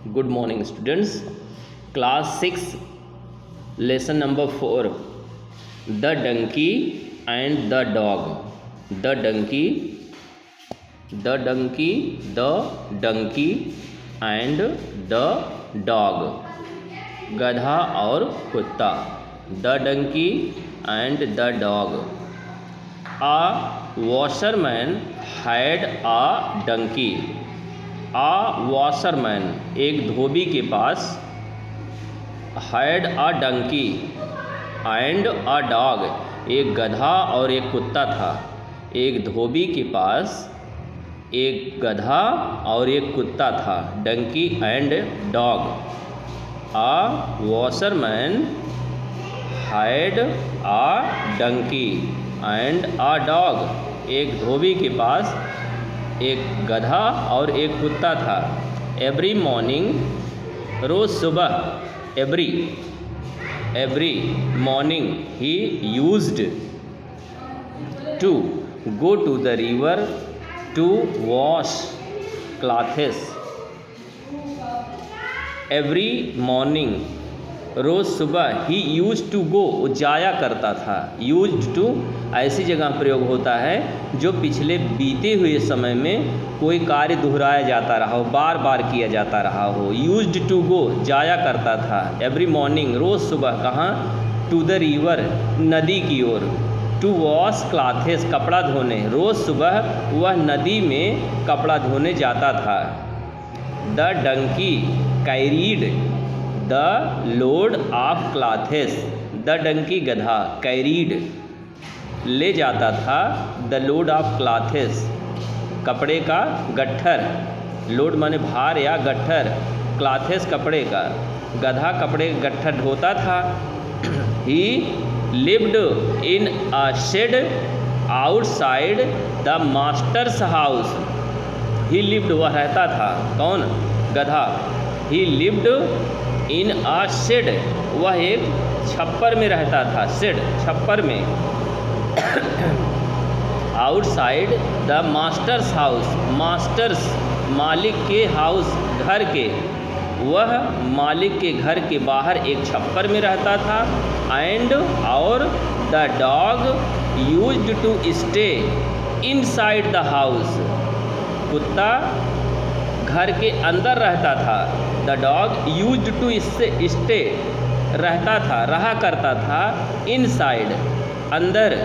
Good morning, students. Class 6, lesson number 4. The donkey and the dog. The donkey, the donkey and the dog. गधा और कुत्ता. The donkey and the dog. A washerman had a donkey. A washerman, एक धोबी के पास, had a donkey and a dog, एक गधा और एक कुत्ता था. एक धोबी के पास एक गधा और एक कुत्ता था. Donkey and dog. A washerman had a donkey and a dog. एक धोबी के पास एक गधा और एक कुत्ता था. एवरी मॉर्निंग, रोज़ सुबह, every morning he used to go to the river to wash clothes. Every morning, रोज़ सुबह, ही यूज टू गो, वो जाया करता था. यूज टू ऐसी जगह प्रयोग होता है जो पिछले बीते हुए समय में कोई कार्य दोहराया जाता रहा हो, बार बार किया जाता रहा हो. यूज्ड टू गो, जाया करता था. एवरी मॉर्निंग, रोज़ सुबह. कहाँ? टू द रिवर, नदी की ओर. टू वॉश क्लॉथ्स, कपड़ा धोने. रोज़ सुबह वह नदी में कपड़ा धोने जाता था. The donkey carried the load of clothes. The donkey, गधा, कैरीड, ले जाता था. द लोड ऑफ क्लॉथ्स, कपड़े का गट्ठर. लोड माने भार या गट्ठर. क्लॉथ्स, कपड़े का. गधा कपड़े गट्ठर ढोता था. He lived in a shed outside the master's house. He lived, वह रहता था. कौन? गधा. ही लिव्ड इन अ शेड, वह एक छप्पर में रहता था. शेड, छप्पर में. Outside the master's house, masters, मालिक के हाउस, घर के. वह मालिक के घर के बाहर एक छप्पर में रहता था. एंड, और the dog used to stay inside the house. कुत्ता घर के अंदर रहता था. The dog used to stay, रहता था, रहा करता था. इनसाइड, अंदर.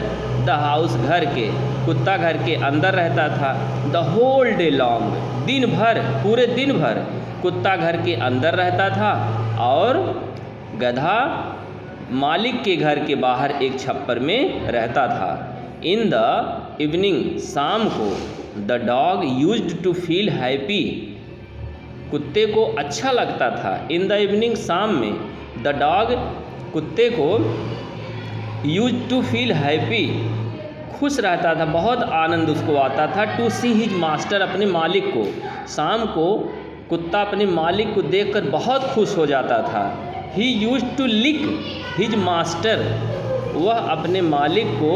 द हाउस, घर के. कुत्ता घर के अंदर रहता था. द होल डे लॉन्ग, दिन भर, पूरे दिन भर कुत्ता घर के अंदर रहता था. और गधा मालिक के घर के बाहर एक छप्पर में रहता था. इन द इवनिंग, शाम को, the dog used to feel happy. कुत्ते को अच्छा लगता था. इन द इवनिंग, शाम में. द डॉग, कुत्ते को, यूज टू फील हैप्पी, खुश रहता था, बहुत आनंद उसको आता था. टू सी हिज मास्टर, अपने मालिक को. शाम को कुत्ता अपने मालिक को देखकर बहुत खुश हो जाता था. He use to lick his master, वह अपने मालिक को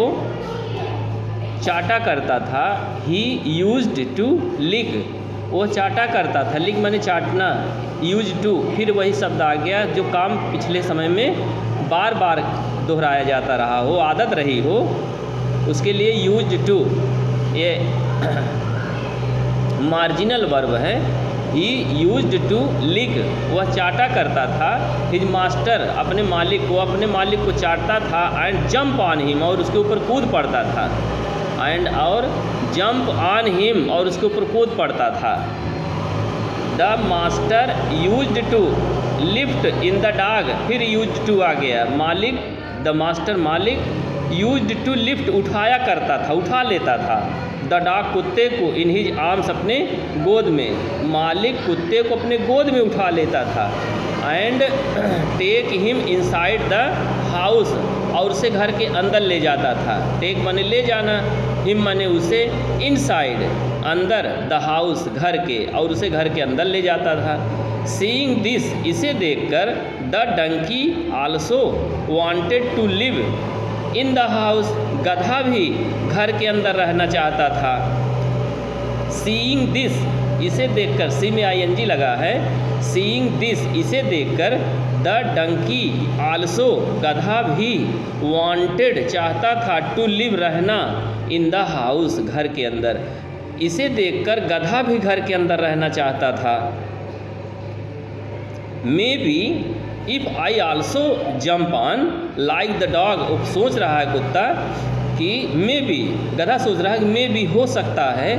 चाटा करता था. ही यूज्ड टू लिक, वो चाटा करता था. लिक माने चाटना. यूज टू, फिर वही शब्द आ गया जो काम पिछले समय में बार बार दोहराया जाता रहा हो, आदत रही हो, उसके लिए यूज टू. ये मार्जिनल वर्ब है. ही यूज्ड टू लिक, वह चाटा करता था. हिज मास्टर, अपने मालिक को, अपने मालिक को चाटता था. एंड जंप ऑन हिम, और उसके ऊपर कूद पड़ता था. एंड, और जंप ऑन हिम, और उसके ऊपर कूद पड़ता था. The master used to lift in the dog, फिर यूज टू आ गया. मालिक, द मास्टर, मालिक, यूज्ड टू लिफ्ट, उठाया करता था, उठा लेता था. द डॉग, कुत्ते को, इन हिज आर्म्स, अपने गोद में. मालिक कुत्ते को अपने गोद में उठा लेता था. And take him inside the house, और उसे घर के अंदर ले जाता था. टेक माने ले जाना, हिम माने उसे, इनसाइड, अंदर, द हाउस, घर के, और उसे घर के अंदर ले जाता था. सीइंग दिस, इसे देखकर, the donkey also wanted to live in the house, गधा भी घर के अंदर रहना चाहता था. सीइंग दिस, इसे देखकर, सी में ING लगा है, सीइंग दिस, इसे देखकर, द डंकी आल्सो, गधा भी, वांटेड, चाहता था, टू लिव, रहना, इन द हाउस, घर के अंदर। इसे देखकर गधा भी घर के अंदर रहना चाहता था। May be if I also jump on like the dog, सोच रहा है कुत्ता कि मे बी, गधा सोच रहा है कि मे बी, हो सकता है,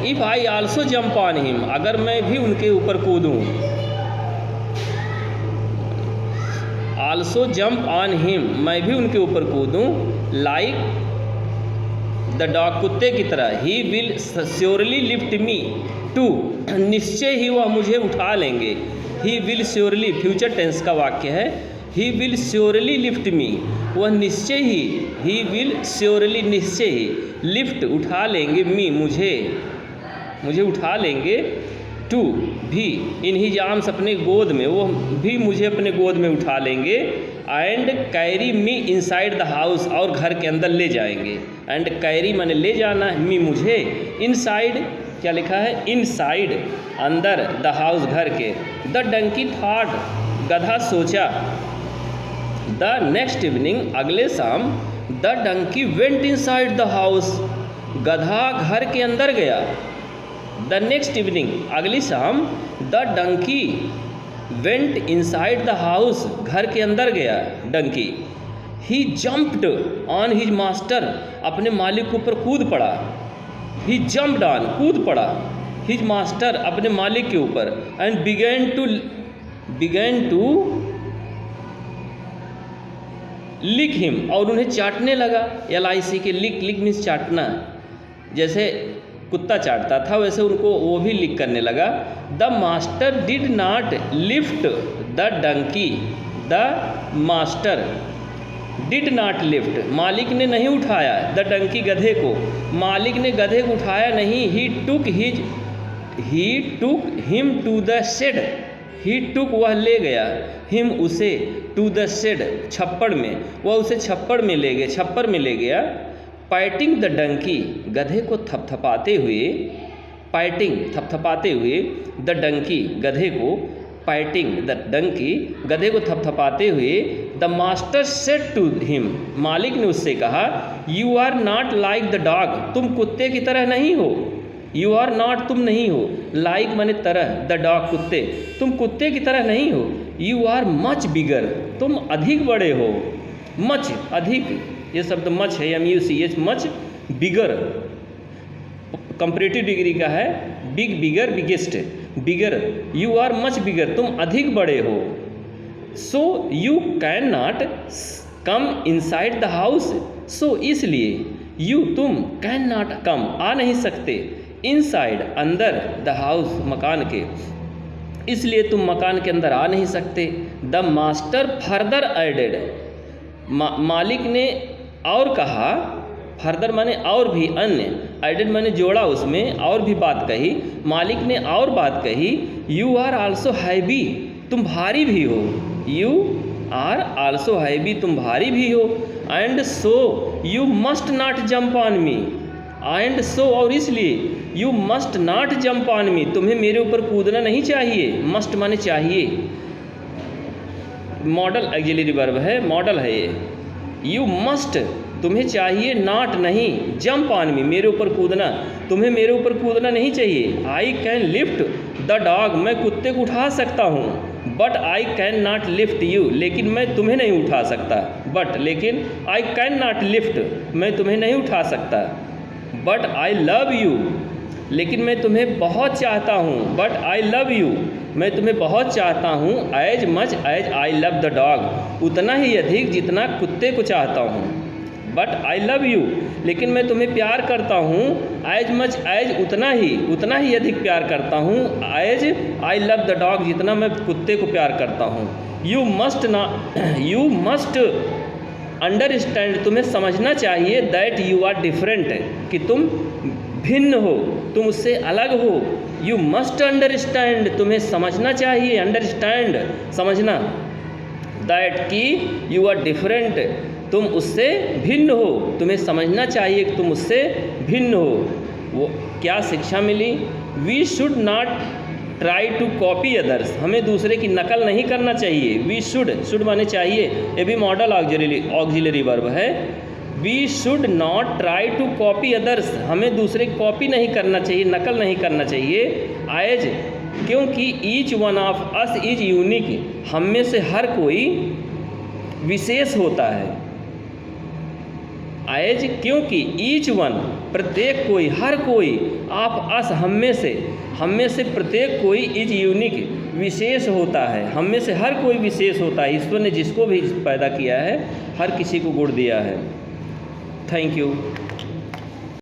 if I also jump on him, अगर मैं भी उनके ऊपर कूदूँ, आल्सो जंप ऑन हिम, मैं भी उनके ऊपर कूदूँ, लाइक द डॉग, कुत्ते की तरह, he will surely lift me too, निश्चय ही वह मुझे उठा लेंगे, he will surely, future tense का वाक्य है, he will surely lift me, वह निश्चय ही विल श्योरली, निश्चय ही, लिफ्ट, उठा लेंगे, मी, मुझे उठा लेंगे, टू, भी, इन हिज आर्म्स, अपने गोद में, वो भी मुझे अपने गोद में उठा लेंगे, and carry me inside the house, और घर के अंदर ले जाएंगे, एंड कैरी माने ले जाना, मी मुझे, इनसाइड क्या लिखा है, इनसाइड, अंदर, द हाउस, घर के, द डंकी थॉट, गधा सोचा, द नेक्स्ट इवनिंग, अगले शाम, the donkey went inside the house, गधा घर के अंदर गया, द नेक्स्ट इवनिंग, अगली शाम, the donkey went inside the house, घर के अंदर गया donkey, he jumped on his master, अपने मालिक के ऊपर कूद पड़ा, ही जंप्ड ऑन, कूद पड़ा, हिज मास्टर, अपने मालिक के ऊपर, and began to lick him, और उन्हें चाटने लगा, LIC के, लिक मीन्स चाटना, जैसे कुत्ता चाटता था वैसे उनको वो भी लिक करने लगा। The master did not lift the donkey, the master did not lift, मालिक ने नहीं उठाया, द डंकी, गधे को, मालिक ने गधे को उठाया नहीं, he took him to the shed, he took, वह ले गया, हिम, उसे, टू द शेड, छप्पड़ में, वह उसे छप्पड़ में ले गया, पैटिंग द डंकी, गधे को थपथपाते हुए, पैटिंग, थपथपाते हुए, द डंकी, गधे को, पैटिंग द डंकी, गधे को थपथपाते हुए, the master said to him, मालिक ने उससे कहा, you are not like the dog, तुम कुत्ते की तरह नहीं हो, यू आर नॉट, तुम नहीं हो, लाइक माने तरह, द डॉग, कुत्ते, तुम कुत्ते की तरह नहीं हो, यू आर मच बिगर, तुम अधिक बड़े हो, मच, अधिक, ये शब्द मच है, MUCH, much, bigger, comparative degree का है, big, bigger, biggest, bigger, you are much bigger, तुम अधिक बड़े हो, so you can not come inside the house, so इसलिए, यू, तुम, कैन नॉट, कम, आ नहीं सकते, इनसाइड, अंदर, द हाउस, मकान के, इसलिए तुम मकान के अंदर आ नहीं सकते। द मास्टर फर्दर एडेड, मालिक ने और कहा, फर्दर माने और भी, अन्य, एडेड माने जोड़ा उसमें, और भी बात कही, मालिक ने और बात कही, यू आर आल्सो हैवी, तुम भारी भी हो, यू आर आल्सो हैवी, तुम भारी भी हो, and so you must not jump on me, and so, और इसलिए, you must not jump on me, तुम्हें मेरे ऊपर कूदना नहीं चाहिए, मस्ट माने चाहिए, मॉडल ऑक्सिलरी वर्ब है, मॉडल है ये, यू मस्ट, तुम्हें चाहिए, नॉट नहीं, जंप ऑन मी, मेरे ऊपर कूदना, तुम्हें मेरे ऊपर कूदना नहीं चाहिए, I can lift the dog, मैं कुत्ते को उठा सकता हूँ, but I can not lift you, लेकिन मैं तुम्हें नहीं उठा सकता, बट, लेकिन, आई कैन नॉट लिफ्ट, मैं तुम्हें नहीं उठा सकता, बट आई लव यू, लेकिन मैं तुम्हें बहुत चाहता हूँ, बट आई लव यू, मैं तुम्हें बहुत चाहता हूँ, as much as I love the dog, उतना ही अधिक जितना कुत्ते को चाहता हूँ, बट आई लव यू, लेकिन मैं तुम्हें प्यार करता हूँ, एज मच एज, उतना ही अधिक प्यार करता हूँ, as I love the dog, जितना मैं कुत्ते को प्यार करता हूँ, यू मस्ट अंडरस्टैंड, तुम्हें समझना चाहिए, दैट यू आर डिफरेंट, कि तुम भिन्न हो, तुम उससे अलग हो, यू मस्ट अंडरस्टैंड, तुम्हें समझना चाहिए, अंडरस्टैंड, समझना, दैट कि यू आर डिफरेंट, तुम उससे भिन्न हो, तुम्हें समझना चाहिए कि तुम उससे भिन्न हो। वो क्या शिक्षा मिली? We should not try to copy others, हमें दूसरे की नकल नहीं करना चाहिए। वी शुड माने चाहिए, ये भी मॉडल ऑक्सिलरी वर्ब है। We should not try to copy others, हमें दूसरे की कॉपी नहीं करना चाहिए, नकल नहीं करना चाहिए। एज, क्योंकि each one of us is unique, हम में से हर कोई विशेष होता है। एज, क्योंकि ईच वन, प्रत्येक कोई, हर कोई, ऑफ अस, हम में से प्रत्येक कोई इज यूनिक, विशेष होता है। हम में से हर कोई विशेष होता है। ईश्वर ने जिसको भी पैदा किया है हर किसी को गुण दिया है। Thank you.